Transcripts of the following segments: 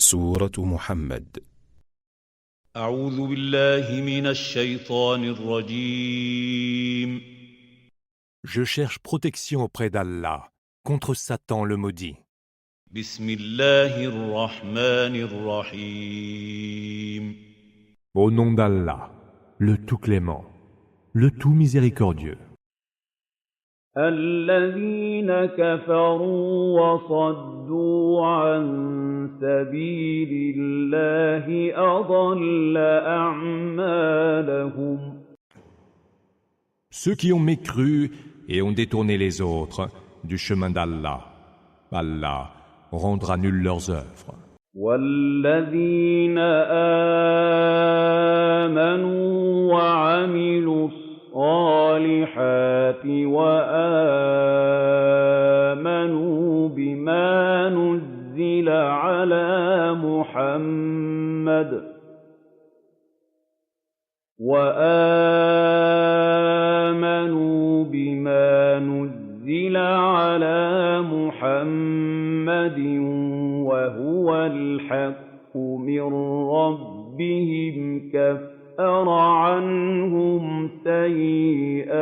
سورة محمد. أعوذ بالله من الشيطان الرجيم. Je cherche protection auprès d'Allah contre Satan le maudit. بسم الله الرحمن الرحيم. Au nom d'Allah, le tout clément, le tout miséricordieux. الذين كفروا وصدوا عن سبيل الله أضل أعمالهم. Ceux qui ont mécru et ont détourné les autres du chemin d'Allah, Allah rendra nulles leurs œuvres. والذين آمنوا وعملوا الصالحات وآمنوا بما نزل على محمد وهو الحق من ربهم كفر عنهم سيئاتهم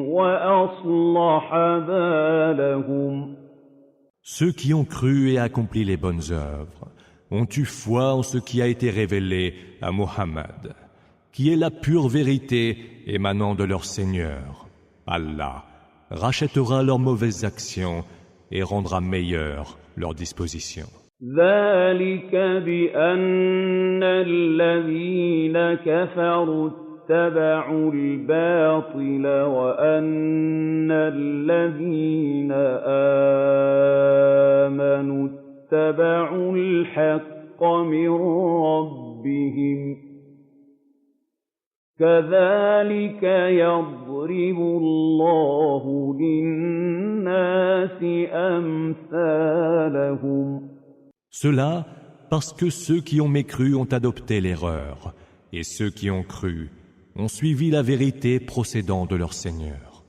وأصلح بالهم. Ceux qui ont cru et accompli les bonnes œuvres ont eu foi en ce qui a été révélé à Muhammad, qui est la pure vérité émanant de leur Seigneur. Allah rachètera leurs mauvaises actions et rendra meilleures leurs dispositions. ذلك بأن الذين كفروا اتبعوا الباطل وأن الذين آمنوا اتبعوا الحق من ربهم كذلك يضرب الله للناس أمثالهم. Cela parce que ceux qui ont mécru ont adopté l'erreur, et ceux qui ont cru ont suivi la vérité procédant de leur Seigneur.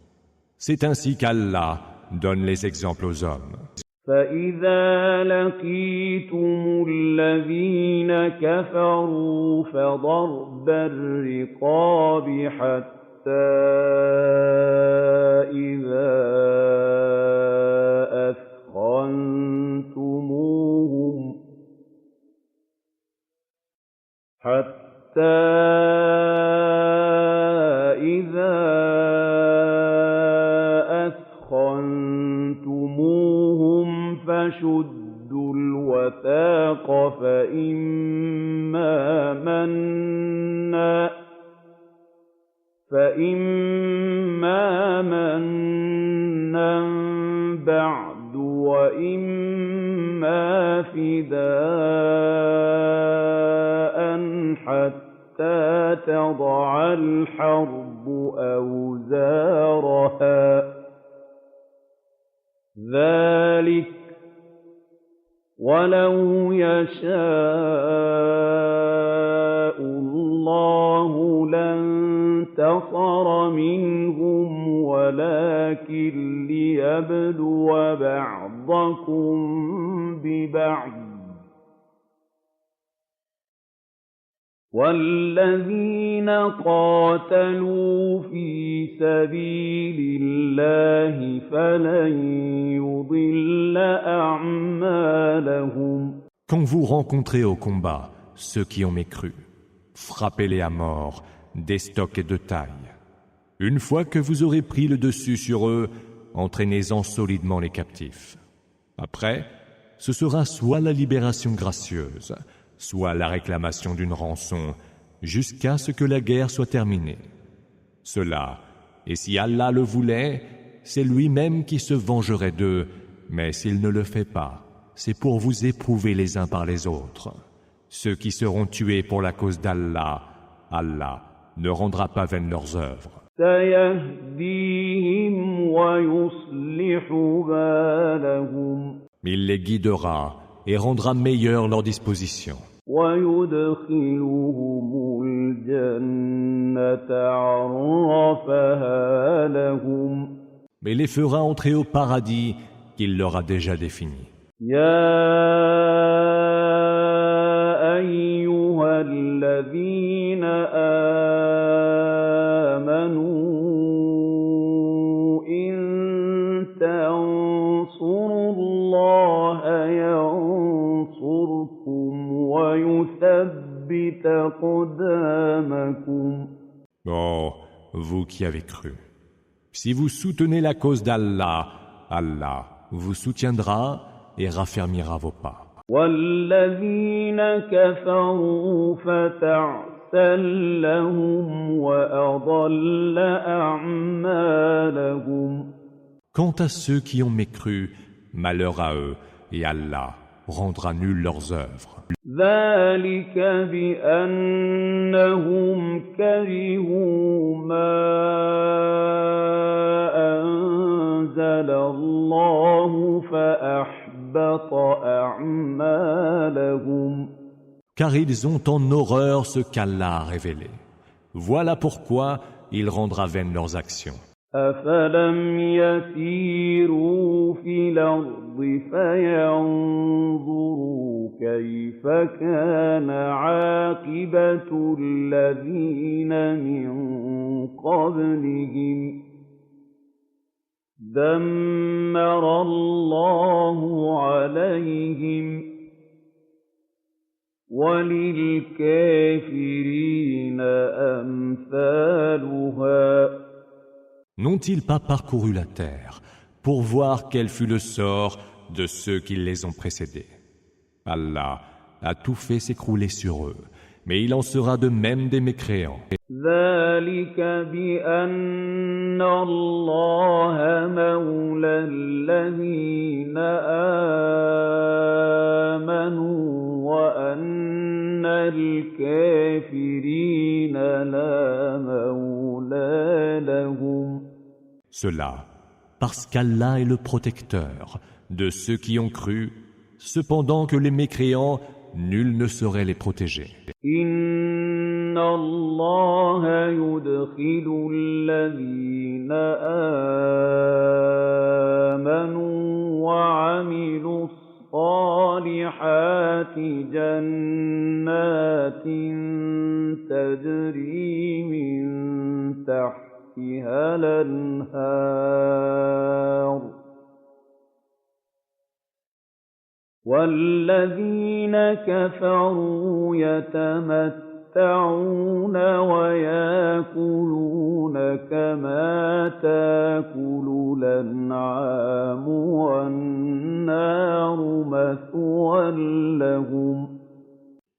C'est ainsi qu'Allah donne les exemples aux hommes. فَإِذَا لَقِيتُمُ الَّذِينَ كَفَرُوا فَضَرْبَ الرِّقَابِ حَتَّى إِذَا أثخنتموهم فشدوا الوثاق فإما منا بعد وإما فداء حتى تضع الحرب أوزارها ذلك ولو يشاء الله لانتصر منهم ولكن ليبلو بعضكم ببعض والذين قاتلوا في سبيل الله فلن يضل أعمالهم. Quand vous rencontrez au combat ceux qui ont mécru, frappez-les à mort d'estoc et de taille. Une fois que vous aurez pris le dessus sur eux, entraînez-en solidement les captifs. Après, ce sera soit la libération gracieuse, soit la réclamation d'une rançon, jusqu'à ce que la guerre soit terminée. Cela, et si Allah le voulait, c'est lui-même qui se vengerait d'eux, mais s'il ne le fait pas, c'est pour vous éprouver les uns par les autres. Ceux qui seront tués pour la cause d'Allah, Allah ne rendra pas vaines leurs œuvres. Il les guidera et rendra meilleures leurs dispositions. ويدخلهم الْجَنَّةَ عَرَّفَهَا لَهُمْ Mais les fera entrer au paradis qu'il leur a déjà défini. يَا أَيُّهَا الَّذِينَ آمَنُوا إِن تَنصُرُوا اللَّهَ يَنصُرْكُمْ وَيُثَبِّتْ أَقْدَامَكُمْ Oh, vous qui avez cru, si vous soutenez la cause d'Allah, Allah vous soutiendra et raffermira vos pas. وَالَّذِينَ كَفَرُوا فَتَعْسًا لَّهُمْ وَأَضَلَّ أَعْمَالَهُمْ Quant à ceux qui ont mécru, malheur à eux, et Allah rendra nulles leurs œuvres. ذَلِكَ بِأَنَّهُمْ كَرِهُوا مَا أَنزَلَ اللَّهُ فَأَحْبَطَ أَعْمَالَهُمْ Car ils ont en horreur ce qu'Allah a révélé. Voilà pourquoi il rendra vaines leurs actions. أَفَلَمْ يَسِيرُوا فِي الْأَرْضِ فَيَنظُرُوا كَيْفَ كَانَ عَاقِبَةُ الَّذِينَ مِن قَبْلِهِمْ دَمَّرَ اللَّهُ عَلَيْهِمْ وَلِلْكَافِرِينَ أَمْثَالُهَا N'ont-ils pas parcouru la terre pour voir quel fut le sort de ceux qui les ont précédés? Allah a tout fait s'écrouler sur eux, mais il en sera de même des mécréants. ذَلِكَ بِأَنَّ اللَّهَ مَوْلَى الَّذِينَ آمَنُوا وَأَنَّ الْكَافِرِينَ لَا مَوْلَىٰ لَهُمْ Cela, parce qu'Allah est le protecteur de ceux qui ont cru, cependant que les mécréants, nul ne saurait les protéger. إِنَّ اللَّهَ يُدْخِلُ الَّذِينَ آمَنُوا وَعَمِلُوا الصَّالِحَاتِ جَنَّاتٍ تَجْرِي مِن تَحْتِهَا الْأَنْهَارُ وَالَّذِينَ كَفَرُوا يَتَمَتَّعُونَ وَيَأْكُلُونَ كَمَا تَأْكُلُ الْأَنْعَامُ وَالنَّارُ مَثْوًى لَّهُمْ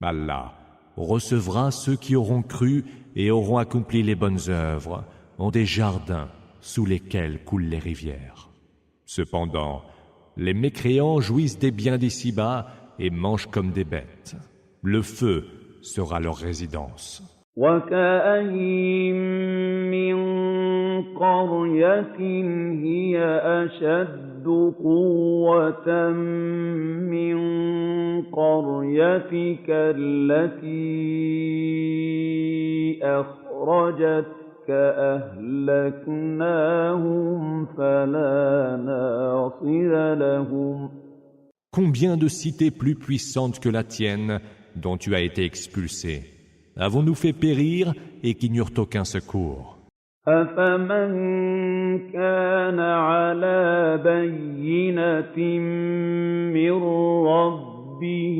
Allah recevra ceux qui auront cru et auront accompli les bonnes œuvres en des jardins sous lesquels coulent les rivières. Cependant, les mécréants jouissent des biens d'ici-bas et mangent comme des bêtes. Le feu sera leur résidence. وَكَأَيِّن مِّن قَرْيَةٍ هِيَ أَشَدُّ قُوَّةً مِّن قَرْيَتِكَ الَّتِي أَخْرَجَتْكَ أَهْلَكْنَاهُمْ فَلَا نَاصِرَ لَهُمْ Combien de cités plus puissantes que la tienne, dont tu as été expulsé, avons-nous fait périr et qui n'eurent aucun secours? أَفَمَن كَانَ عَلَىٰ بَيِّنَةٍ مِّن رَّبِّهِ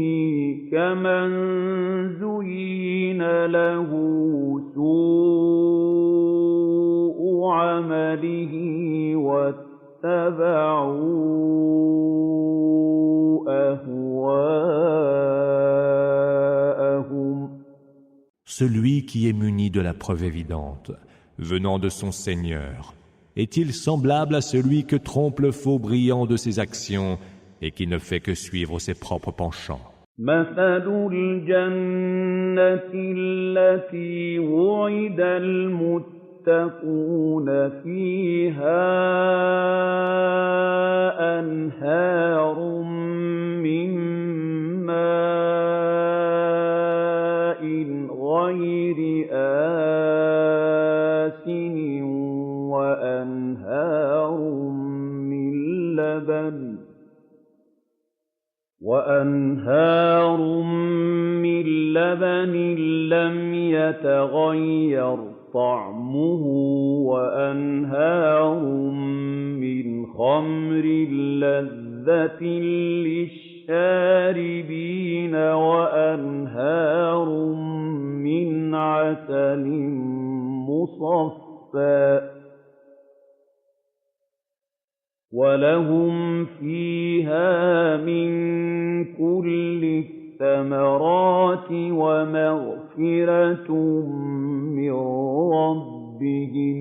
كَمَن زُيِّنَ لَهُ سُوءُ عَمَلِهِ وَاتَّبَعُوا أَهْوَاءَهُمْ Celui qui est muni de la preuve évidente, venant de son Seigneur, est-il semblable à celui que trompe le faux brillant de ses actions et qui ne fait que suivre ses propres penchants? مَثَلُ الْجَنَّةِ الَّتِي وُعِدَ الْمُتَّقُونَ فِيهَا أَنْهَارٌ مِّن مَّاءٍ غير آسن وأنهار من لبن لم يتغير طعمه وأنهار من خمر لذة للشاربين وأنهار من عسل مصفى ولهم فيها من كل الثمرات ومغفرة من ربهم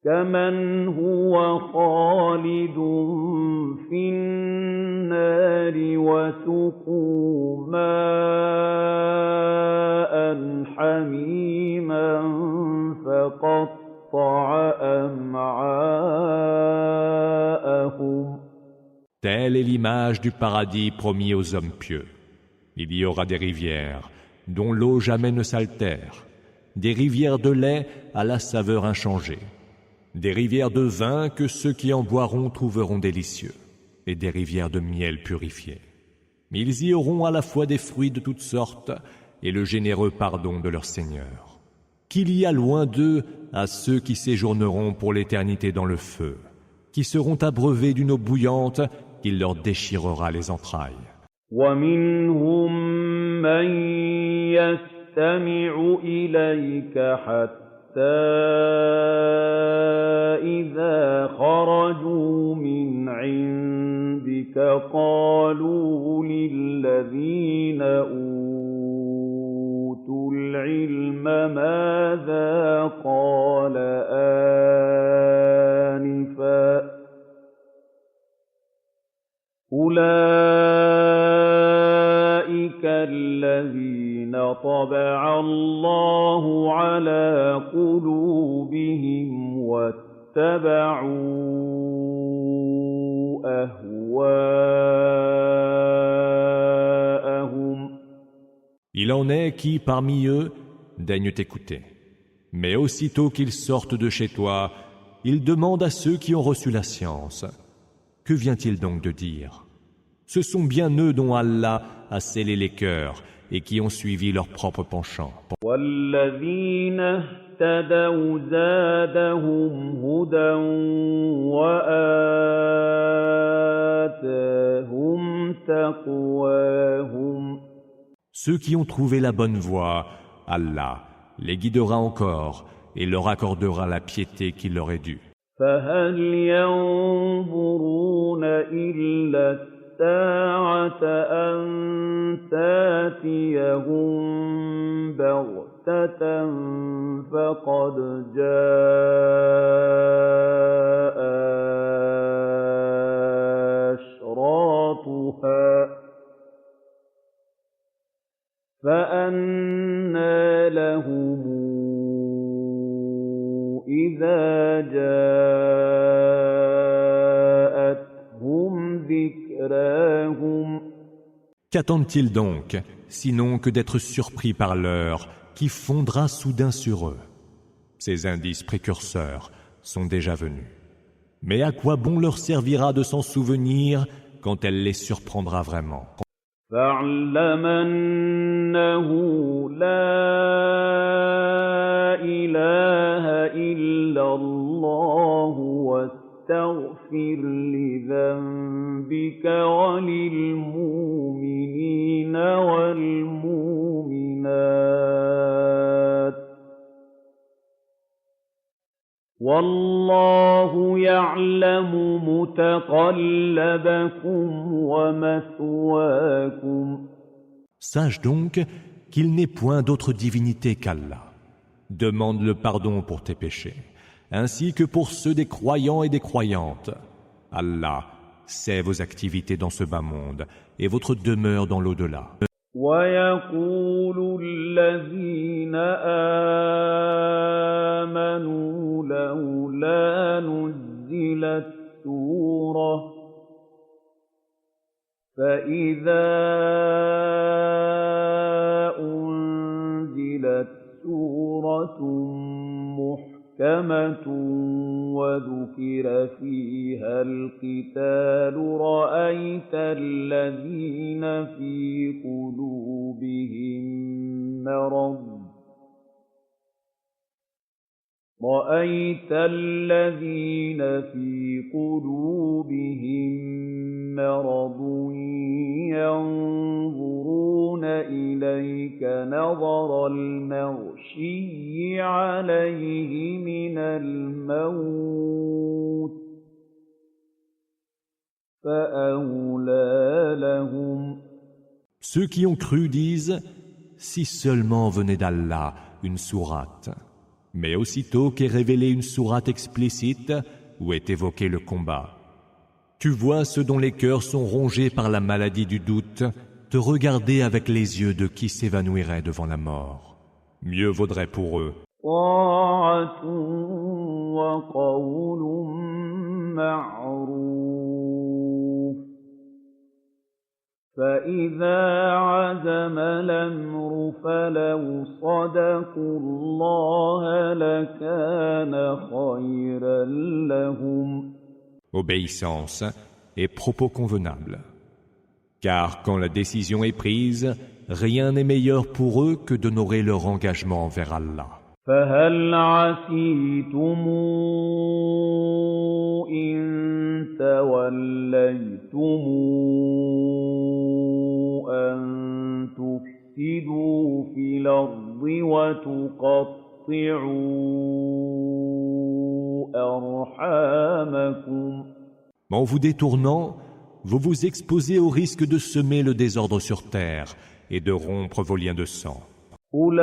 كمن هو خالد في النار وسقوا ماء حميما فقطع أمعاءهم. Telle est l'image du paradis promis aux hommes pieux. Il y aura des rivières dont l'eau jamais ne s'altère, des rivières de lait à la saveur inchangée, des rivières de vin que ceux qui en boiront trouveront délicieux, et des rivières de miel purifié. Ils y auront à la fois des fruits de toutes sortes et le généreux pardon de leur Seigneur. Qu'il y a loin d'eux à ceux qui séjourneront pour l'éternité dans le feu, qui seront abreuvés d'une eau bouillante qui leur déchirera les entrailles. ومنهم من يستمع إليك حتى إذا خرجوا من عندك قالوا للذين أوتوا العلم ماذا قال آنفا أولئك الذين طبع الله على قلوبهم واتبعوا أهواءهم. Il en est qui, parmi eux, daignent t'écouter. Mais aussitôt qu'ils sortent de chez toi, ils demandent à ceux qui ont reçu la science. Que vient-il donc de dire? Ce sont bien eux dont Allah a scellé les cœurs et qui ont suivi leur propre penchant. وَالَّذِينَ اهْتَدَوْا زَادَهُمْ هُدًى وَآتَاهُمْ تَقْوَاهُمْ. Ceux qui ont trouvé la bonne voie, Allah les guidera encore et leur accordera la piété qui leur est due. فَهَلْ يَنظُرُونَ إِلَّا السَّاعَةَ أَن تَأْتِيَهُم بَغْتَةً فَقَدْ جَاءَ أَشْرَاطُهَا فَأَنَّىٰ لَهُمْ إِذَا جَاءَتْهُمْ ذِكْرَاهُمْ. Qu'attendent-ils donc, sinon que d'être surpris par l'heure qui fondra soudain sur eux? Ces indices précurseurs sont déjà venus. Mais à quoi bon leur servira de s'en souvenir quand elle les surprendra vraiment? فَاعْلَمْ أَنَّهُ لَا إِلَٰهَ إِلَّا اللَّهُ وَاسْتَغْفِرْ لِذَنبِكَ وَلِلْمُؤْمِنِينَ وَالْمُؤْمِنَاتِ وَاللَّهُ يَعْلَمُ مُتَقَلَّبَكُمْ وَمَثْوَاكُمْ. Sache donc qu'il n'est point d'autre divinité qu'Allah. Demande le pardon pour tes péchés, ainsi que pour ceux des croyants et des croyantes. Allah sait vos activités dans ce bas monde et votre demeure dans l'au-delà. وَيَقُولُ الَّذِينَ آمَنُوا لَوْلَا نُزِّلَتْ سُورَةٌ فَإِذَا سورة محكمة وذكر فيها القتال رأيت الذين في قلوبهم مرض ينظرون إليك نظر المغشي عليه من الموت فأولى لهم. Ceux qui ont cru disent « Si seulement venait d'Allah une sourate ». Mais aussitôt qu'est révélée une sourate explicite où est évoqué le combat, tu vois ceux dont les cœurs sont rongés par la maladie du doute te regarder avec les yeux de qui s'évanouirait devant la mort. Mieux vaudrait pour eux طاعة وقول معروف فإذا عزم الأمر فلو صدقوا الله لكان خيرا لهم. obéissance et propos convenables. Car quand la décision est prise, rien n'est meilleur pour eux que d'honorer leur engagement envers Allah. فهل عسيتم إن توليتم أن تفسدوا في الأرض وتقطعوا أرحامكم. En vous détournant, vous vous exposez au risque de semer le désordre sur terre et de rompre vos liens de sang. أولئك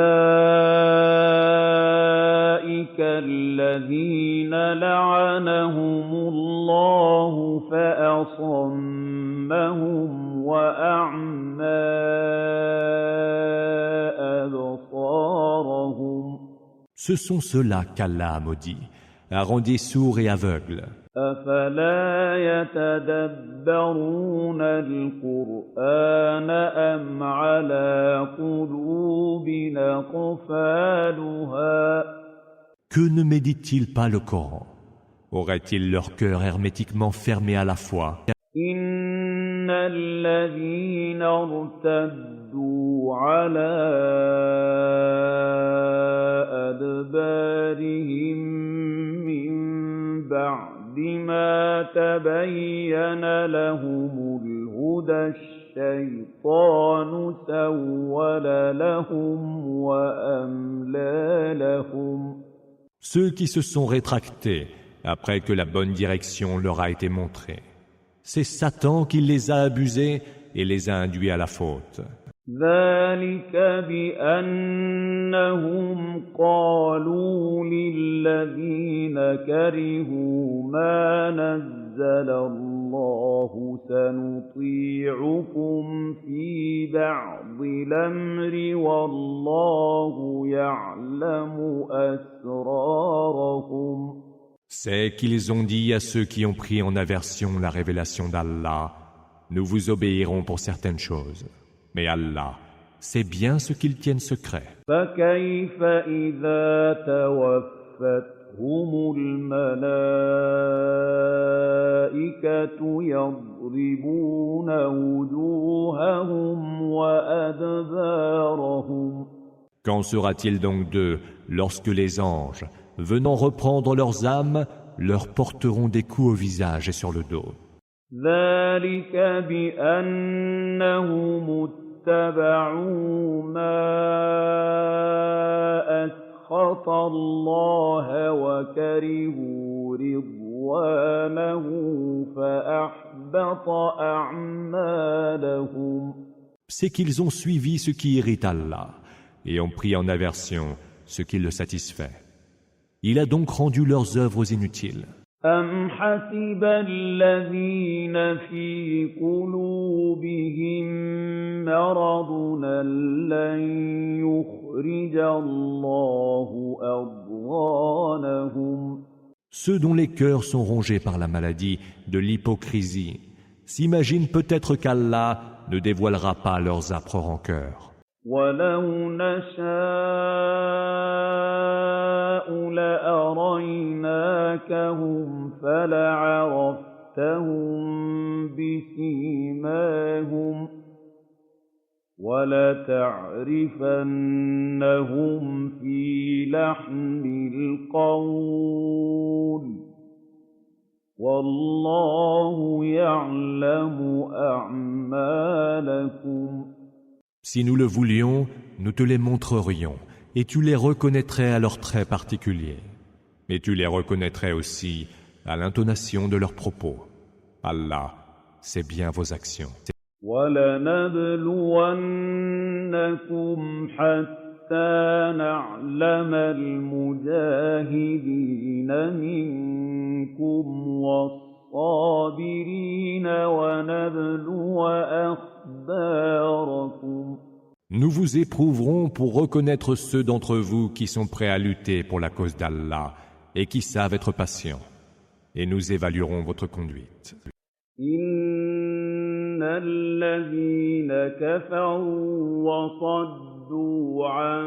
الذين لعنهم الله فأصمهم وأعمى أبصارهم. Ce sont ceux-là qu'Allah a maudits, a rendus sourds et aveugles. أفلا يتدبرون القرآن أم على قلوب أقفالها. Que ne méditent-ils pas le Coran? Auraient-ils leur cœur hermétiquement fermé à la foi? إن الذين ارتدوا على أدبارهم من بعد ما تبين لهم الهدى الشيطان سول لهم وأملى لهم. Ceux qui se sont rétractés après que la bonne direction leur a été montrée, c'est Satan qui les a abusés et les a induits à la faute. ذلك بأنهم قالوا للذين كرهوا ما نزل الله سنطيعكم في بعض الأمر والله يعلم أسرارهم. C'est qu'ils ont dit à ceux qui ont pris en aversion la révélation d'Allah, nous vous obéirons pour certaines choses. Mais Allah sait bien ce qu'ils tiennent secret. فكيف إذا توفتهم الملائكة يضربون وجوههم وأدبارهم. Qu'en sera-t-il donc d'eux lorsque les anges, venant reprendre leurs âmes, leur porteront des coups au visage et sur le dos? ذلك بأنهم اتبعوا ما أسخط الله وكرهوا رضوانه فأحبط أعمالهم. C'est qu'ils ont suivi ce qui irrite Allah et ont pris en aversion ce qui le satisfait. Il a donc rendu leurs œuvres inutiles. أم حسب الذين في قلوبهم مرض لن يخرج الله أضغانهم. Ceux dont les cœurs sont rongés par la maladie de l'hypocrisie s'imaginent peut-être qu'Allah ne dévoilera pas leurs âpres rancœurs. وَلَوْ نَشَاءُ لَأَرَيْنَاكَهُمْ فَلَعَرَفْتَهُم بِسِيمَاهُمْ وَلَتَعْرِفَنَّهُمْ فِي لَحْنِ الْقَوْلِ ۚ وَاللَّهُ يَعْلَمُ أَعْمَالَكُمْ. Si nous le voulions, nous te les montrerions, et tu les reconnaîtrais à leurs traits particuliers. Et tu les reconnaîtrais aussi à l'intonation de leurs propos. Allah sait bien vos actions. وَلَنَبْلُوَنَّكُمْ حَتَّىٰ نَعْلَمَ الْمُجَاهِدِينَ مِنكُمْ وَالصَّابِرِينَ وَنَبْلُوَ أَخْبَارَكُمْ. Nous vous éprouverons pour reconnaître ceux d'entre vous qui sont prêts à lutter pour la cause d'Allah et qui savent être patients. Et nous évaluerons votre conduite. إِنَّ الَّذِينَ كَفَرُوا وَصَدُّوا عَن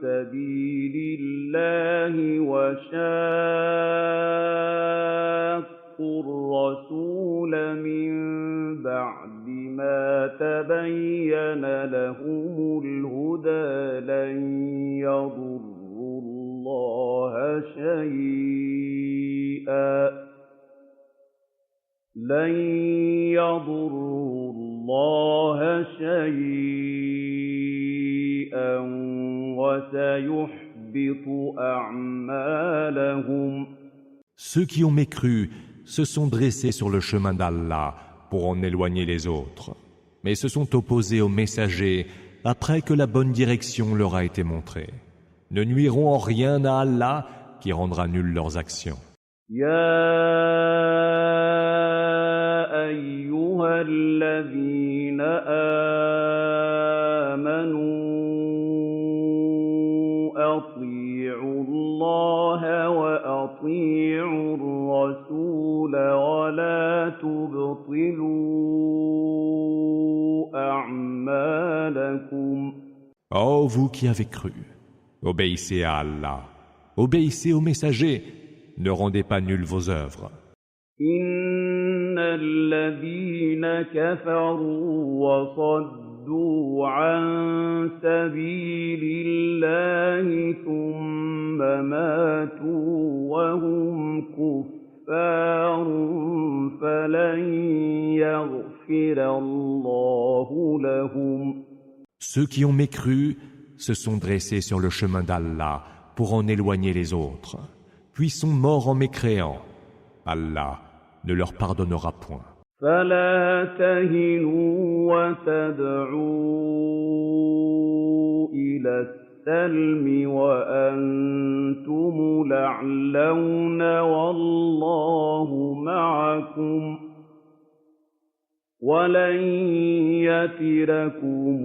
سَبِيلِ اللَّهِ وَشَاقُّوا الرَّسُولَ مِن بَعْدِ مَا تَبَيَّنَ لَهُمُ الْهُدَىٰ لَن يَضُرُّوا اللَّهَ شَيْئًا وَسَيُحْبِطُ أَعْمَالَهُمْ. Ceux qui ont mécru se sont dressés sur le chemin d'Allah pour en éloigner les autres, mais se sont opposés aux messagers après que la bonne direction leur a été montrée. Ne nuiront en rien à Allah qui rendra nulles leurs actions. أيها الذين آمنوا أطيعوا الله وأطيعوا الرسول ولا تبطلوا أعمالكم. Ô vous qui avez cru, obéissez à Allah, obéissez aux messagers, ne rendez pas nulles vos œuvres. إِنَّ الَّذِينَ كَفَرُوا وَصَدُّوا عَن سَبِيلِ اللَّهِ ثُمَّ مَاتُوا وَهُمْ كُفَّارٌ فَلَن يَغْفِرَ اللَّهُ لَهُمْ. Ceux qui ont mécru se sont dressés sur le chemin d'Allah pour en éloigner les autres, puis sont morts en mécréant. Allah ne leur pardonnera point. فَلَا تَهِنُوا وَتَدْعُوا إِلَى السَّلْمِ وَأَنتُمُ الْأَعْلَوْنَ وَاللَّهُ مَعَكُمْ وَلَن يَتِرَكُمْ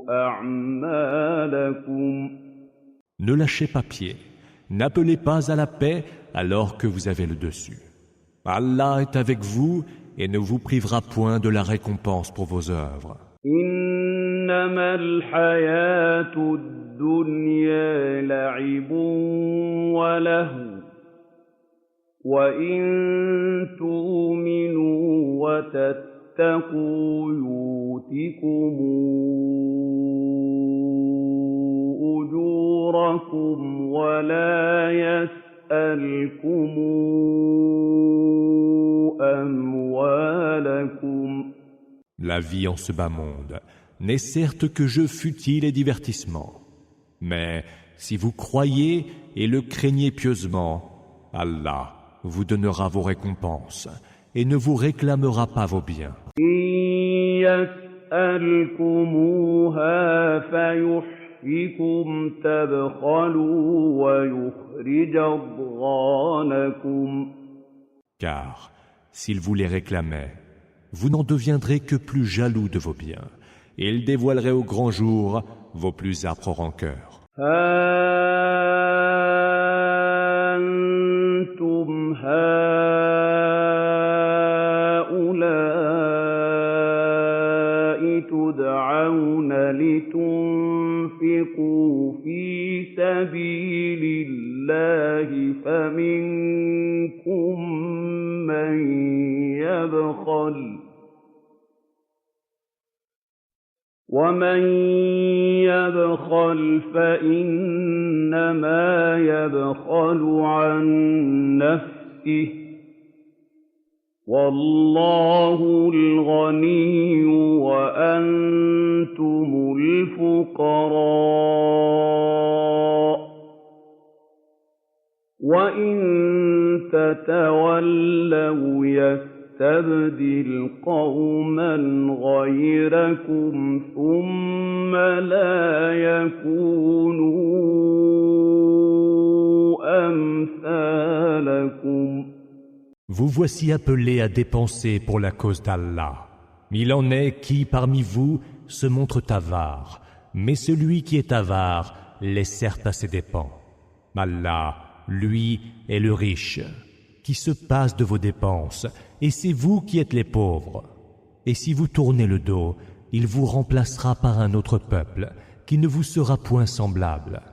أَعْمَالَكُمْ. Ne lâchez pas pied, n'appelez pas à la paix alors que vous avez le dessus. Allah est avec vous et ne vous privera point de la récompense pour vos œuvres. إِنَّمَا الْحَيَاةُ الدُّنْيَا لَعِبٌ وَلَهْوٌ وَإِن تُؤْمِنُوا وَتَتَّقُوا يُؤْتِكُمْ أُجُورَكُمْ وَلَا يَسْأَلْكُمْ أَمْوَالَكُمْ. La vie en ce bas monde n'est certes que jeu futile et divertissement. Mais si vous croyez et le craignez pieusement, Allah vous donnera vos récompenses et ne vous réclamera pas vos biens. يَسْأَلْكُمُوهَا فَيُحْفِكُمْ تَبْخَلُوا وَيُخْرِجْ أَضْغَانَكُمْ. Car s'il vous les réclamait, vous n'en deviendrez que plus jaloux de vos biens, et il dévoilerait au grand jour vos plus âpres rancœurs. أَنتُمْ هَؤُلَاءِ تدعون لتنفقوا في سبيل الله فمنكم من يبخل ومن يبخل فإنما يبخل عن نفسه والله الغني وأنتم الفقراء وإن تتولوا يستبدل قوما غيركم ثم لا يكونوا أمثالكم. Vous voici appelés à dépenser pour la cause d'Allah. Il en est qui, parmi vous, se montre avare, mais celui qui est avare l'est certes à ses dépens. Allah, lui, est le riche, qui se passe de vos dépenses, et c'est vous qui êtes les pauvres. Et si vous tournez le dos, il vous remplacera par un autre peuple, qui ne vous sera point semblable.